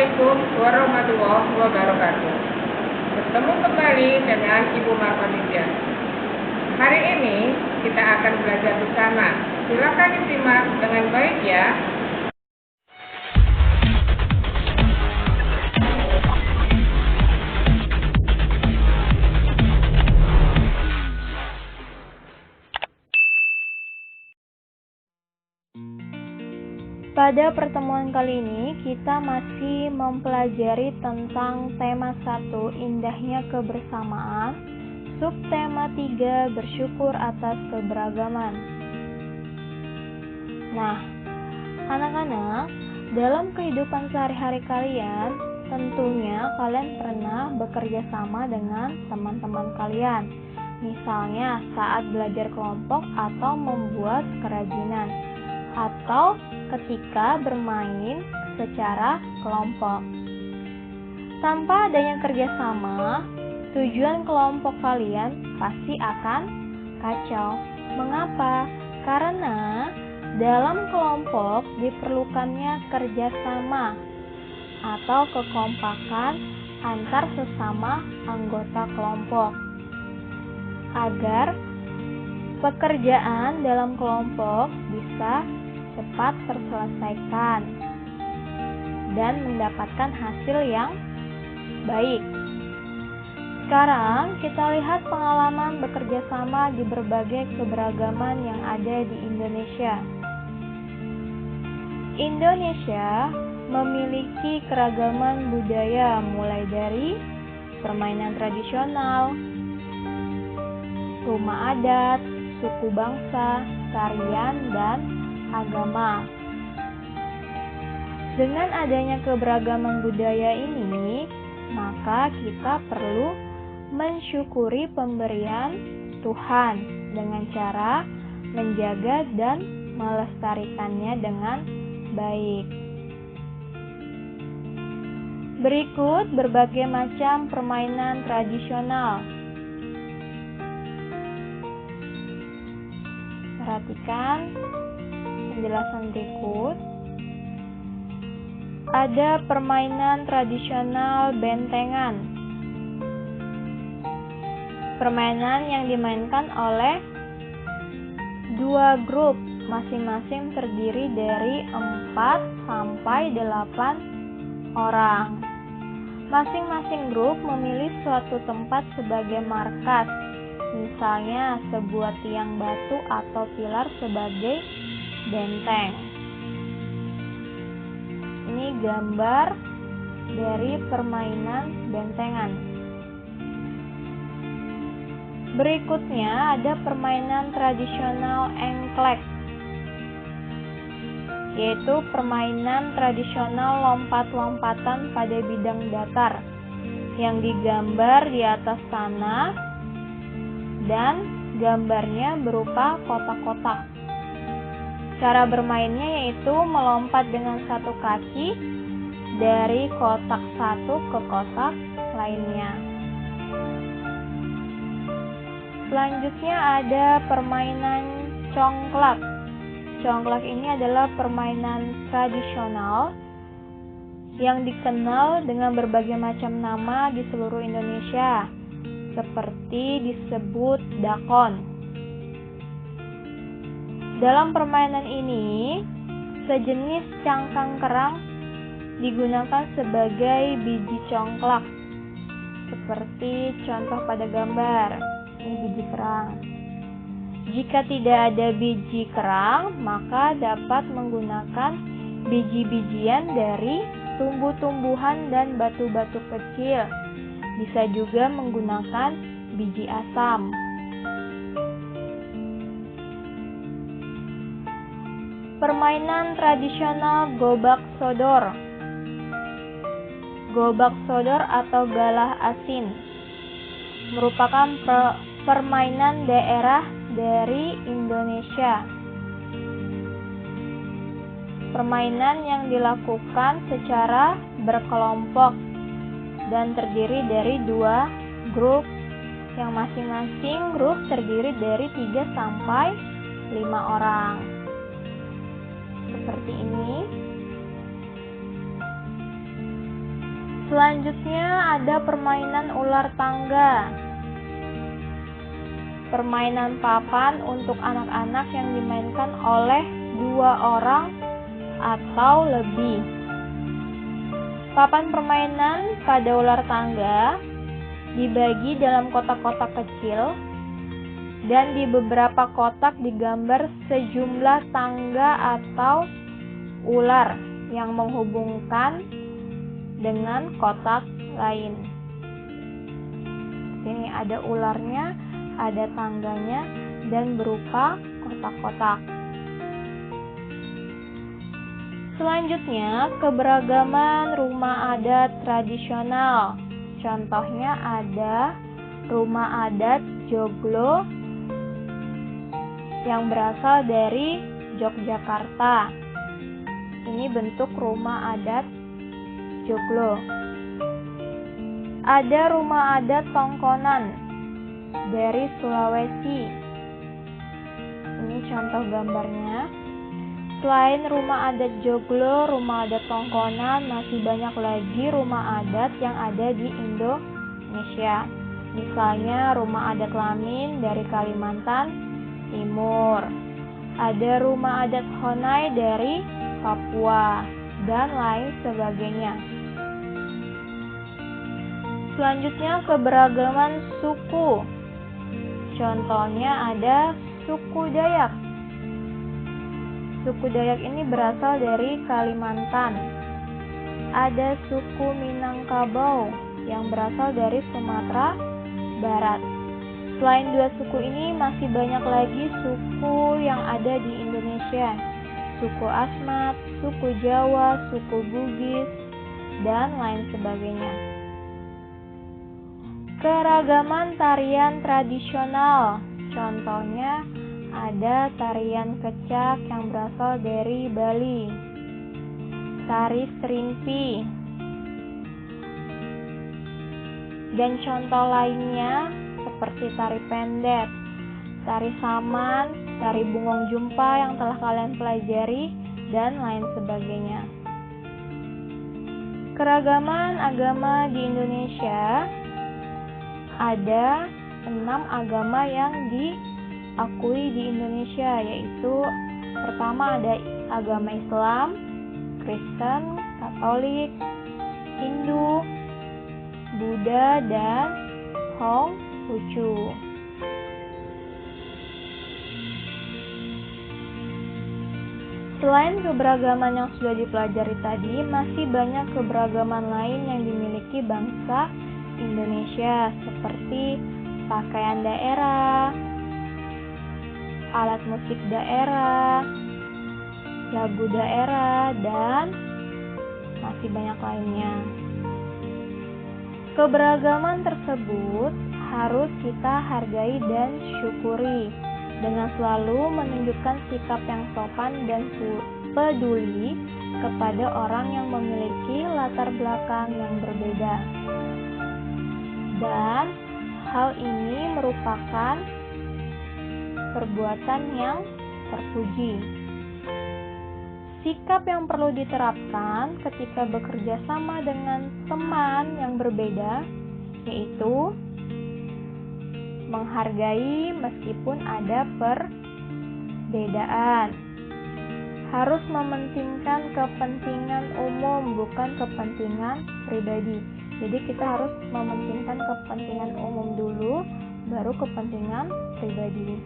Assalamualaikum warahmatullahi wabarakatuh. Bertemu kembali dengan Ibu Marvanidya. Hari ini kita akan belajar bersama. Silakan disimak dengan baik ya. Pada pertemuan kali ini, kita masih mempelajari tentang tema 1, indahnya kebersamaan, subtema 3, bersyukur atas keberagaman. Nah, anak-anak, dalam kehidupan sehari-hari kalian, tentunya kalian pernah bekerja sama dengan teman-teman kalian. Misalnya saat belajar kelompok atau membuat kerajinan, atau ketika bermain secara kelompok. Tanpa adanya kerjasama, tujuan kelompok kalian pasti akan kacau. Mengapa? Karena dalam kelompok diperlukannya kerjasama atau kekompakan antar sesama anggota kelompok agar pekerjaan dalam kelompok bisa cepat terselesaikan dan mendapatkan hasil yang baik. Sekarang kita lihat pengalaman bekerja sama di berbagai keberagaman yang ada di Indonesia. Indonesia memiliki keragaman budaya mulai dari permainan tradisional, rumah adat, suku bangsa, tarian, dan agama. Dengan adanya keberagaman budaya ini, maka kita perlu mensyukuri pemberian Tuhan dengan cara menjaga dan melestarikannya dengan baik. Berikut berbagai macam permainan tradisional. Perhatikan penjelasan berikut. Ada permainan tradisional bentengan. Permainan yang dimainkan oleh dua grup, masing-masing terdiri dari 4 sampai 8 orang. Masing-masing grup memilih suatu tempat sebagai markas, misalnya sebuah tiang batu atau pilar sebagai benteng. Ini gambar dari permainan bentengan. Berikutnya ada permainan tradisional engklek, yaitu permainan tradisional lompat-lompatan pada bidang datar yang digambar di atas tanah dan gambarnya berupa kotak-kotak. Cara bermainnya yaitu melompat dengan satu kaki dari kotak satu ke kotak lainnya. Selanjutnya ada permainan congklak. Congklak ini adalah permainan tradisional yang dikenal dengan berbagai macam nama di seluruh Indonesia, seperti disebut dakon. Dalam permainan ini, sejenis cangkang kerang digunakan sebagai biji congklak, seperti contoh pada gambar. Ini biji kerang. Jika tidak ada biji kerang, maka dapat menggunakan biji-bijian dari tumbuh-tumbuhan dan batu-batu kecil. Bisa juga menggunakan biji asam. Permainan tradisional gobak sodor. Gobak sodor atau galah asin merupakan permainan daerah dari Indonesia. Permainan yang dilakukan secara berkelompok dan terdiri dari 2 grup, yang masing-masing grup terdiri dari 3 sampai 5 orang. Seperti ini. Selanjutnya ada permainan ular tangga. Permainan papan untuk anak-anak yang dimainkan oleh 2 orang atau lebih. Papan permainan pada ular tangga dibagi dalam kotak-kotak kecil dan di beberapa kotak digambar sejumlah tangga atau ular yang menghubungkan dengan kotak lain. Sini ada ularnya, ada tangganya, dan berupa kotak-kotak. Selanjutnya, keberagaman rumah adat tradisional. Contohnya ada rumah adat Joglo yang berasal dari Yogyakarta. Ini bentuk rumah adat Joglo. Ada rumah adat Tongkonan dari Sulawesi. Ini contoh gambarnya. Selain rumah adat Joglo, rumah adat Tongkonan, masih banyak lagi rumah adat yang ada di Indonesia. Misalnya rumah adat Lamin dari Kalimantan Timur. Ada rumah adat Honai dari Papua, dan lain sebagainya. Selanjutnya keberagaman suku. Contohnya ada suku Dayak. Suku Dayak ini berasal dari Kalimantan. Ada suku Minangkabau yang berasal dari Sumatera Barat. Selain 2 suku ini, masih banyak lagi suku yang ada di Indonesia. Suku Asmat, suku Jawa, suku Bugis, dan lain sebagainya. Keragaman tarian tradisional. Contohnya ada tarian kecak yang berasal dari Bali, tari serimpi, dan contoh lainnya seperti tari pendet, tari saman, tari bungong jumpa yang telah kalian pelajari, dan lain sebagainya. Keragaman agama di Indonesia, ada 6 agama yang diakui di Indonesia, yaitu pertama ada agama Islam, Kristen, Katolik, Hindu, Buddha, dan Konghucu. Selain keberagaman yang sudah dipelajari tadi, masih banyak keberagaman lain yang dimiliki bangsa Indonesia, seperti pakaian daerah, alat musik daerah, lagu daerah, dan masih banyak lainnya. Keberagaman tersebut harus kita hargai dan syukuri dengan selalu menunjukkan sikap yang sopan dan peduli kepada orang yang memiliki latar belakang yang berbeda. Dan hal ini merupakan perbuatan yang terpuji. Sikap yang perlu diterapkan ketika bekerja sama dengan teman yang berbeda, yaitu menghargai meskipun ada perbedaan. Harus mementingkan kepentingan umum, bukan kepentingan pribadi. Jadi kita harus mementingkan kepentingan umum dulu, baru kepentingan pribadi.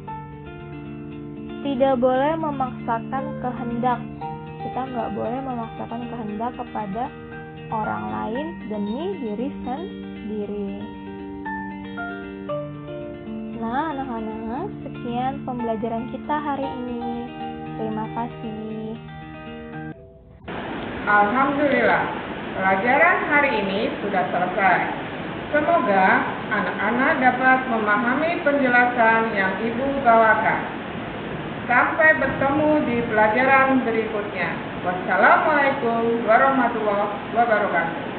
Tidak boleh memaksakan kehendak. Kita nggak boleh memaksakan kehendak kepada orang lain demi diri sendiri. Nah, anak-anak, sekian pembelajaran kita hari ini. Terima kasih. Alhamdulillah, pelajaran hari ini sudah selesai. Semoga anak-anak dapat memahami penjelasan yang Ibu bawakan. Sampai bertemu di pelajaran berikutnya. Wassalamualaikum warahmatullahi wabarakatuh.